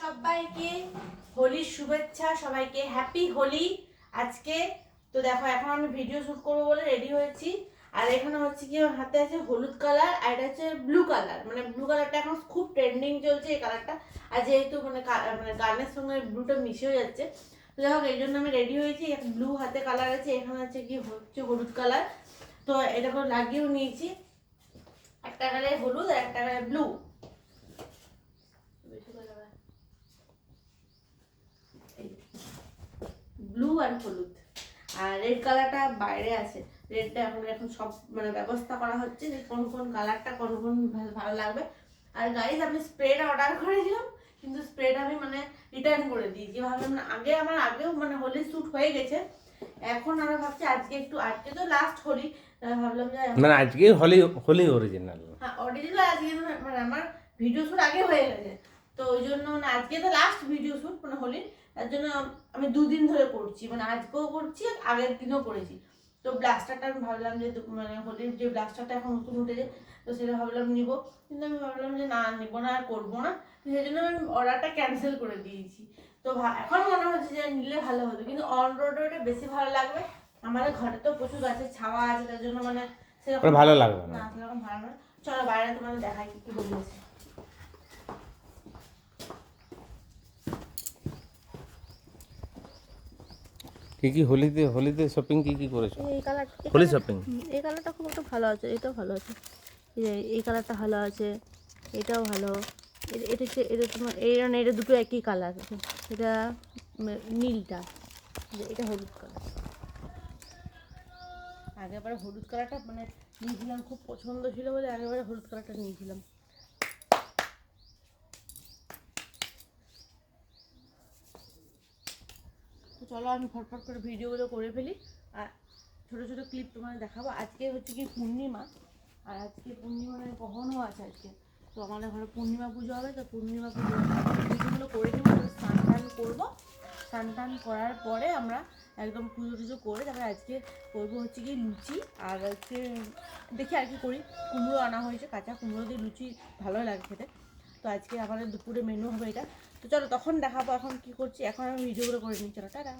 সবাইকে হোলির শুভেচ্ছা, সবাইকে হ্যাপি হোলি। আজকে তো দেখো এখন আমি ভিডিও শুট করবো বলে রেডি হয়েছি। আর এখানে হচ্ছে কি আমার হাতে আছে হলুদ কালার আর এটা হচ্ছে ব্লু কালার, মানে ব্লু কালারটা এখন খুব ট্রেন্ডিং চলছে এই কালারটা। আর যেহেতু মানে গানের সঙ্গে ব্লুটা মিশেও যাচ্ছে, তো দেখো এই জন্য আমি রেডি হয়েছি। ব্লু হাতে কালার আছে, এখানে আছে কি হচ্ছে হলুদ কালার। তো এটা করে লাগিয়েও নিয়েছি, একটা কালার হলুদ আর একটা কালার ব্লু। ব্লু আর হলুদ, আর রেড কালারটা বাইরে আছে। রেডটা এখন সব মানে ব্যবস্থা করা হচ্ছে যে কোন কোন কালারটা কোন কোন ভালো লাগবে। আর গাইজ আমি স্প্রেটা অর্ডার করেছিলাম, কিন্তু স্প্রেটা আমি মানে রিটার্ন করে দিয়েছি। ভাবলাম না, আমার আগেও মানে হোলি শ্যুট হয়ে গেছে, এখন আমরা ভাবছি আজকে তো লাস্ট হোলি, ভাবলাম যে মানে আজকে হোলি হোলি অরিজিনাল। হ্যাঁ অরিজিনাল আজকে মানে আমার ভিডিও শ্যুট আগে হয়ে গেছে, তো ওই জন্য মানে আজকে তো লাস্ট ভিডিও শ্যুট মানে হোলির। তার জন্য আমি দুদিন ধরে করছি, মানে আজকেও করছি আগের দিনও করেছি। তো ব্লাস্টারটা আমি ভাবলাম যে মানে হোলির যে ব্লাস্টারটা এখন নতুন উঠেছে, তো সেটা ভাবলাম নিব, কিন্তু আমি ভাবলাম যে না নিবো না আর করবো না, সেই জন্য আমি অর্ডারটা ক্যান্সেল করে দিয়েছি। তো এখন মনে হচ্ছে যে নিলে ভালো হতো, কিন্তু অন রোডে বেশি ভালো লাগবে। আমাদের ঘরে তো প্রচুর গাছের ছাওয়া আছে, তার জন্য মানে সেরকম ভালো লাগবে না। সেরকম ভালো না। চলো বাইরে তোমাদের দেখাই কি বলিয়েছে। কি হোলিতে শপিং কি করেছো? এই কালার হোলি শপিং এই কালারটা খুব একটা ভালো আছে, এটাও ভালো আছে। এই কালারটা ভালো আছে, এটাও ভালো। এটা হচ্ছে এটা তোমার এটা দুটো একই কালার। এটা নীলটা, এটা হলুদ কালার। আগেরবার হলুদ কালারটা মানে নিয়েছিলাম, খুব পছন্দ ছিল বলে আগেরবারে হলুদ কালারটা নিয়েছিলাম। তো চলো আমি ফটফট করে ভিডিওগুলো করে ফেলি, আর ছোটো ছোটো ক্লিপ তোমাদের দেখাবো। আজকে হচ্ছে কি পূর্ণিমা, আর আজকে পূর্ণিমা মানে কখনও আছে আজকে। তো আমাদের ঘরে পূর্ণিমা পুজো হবে, তো পূর্ণিমা পুজোগুলো করে নিব, স্নান টান করবো। স্নান টান করার পরে আমরা একদম পুজো টুজো করে তারপরে আজকে করবো হচ্ছে কি লুচি। আর আজকে দেখি আর কি করি, কুমড়ো আনা হয়েছে, কাঁচা কুমড়ো দিয়ে লুচি ভালোই লাগে খেতে। তো আজকে আমাদের দুপুরে মেনু হবে এটা। তো চলো তখন দেখাবো এখন কি করছি, এখন আমি ভিডিওগুলো করে নিই। চলো টাটা।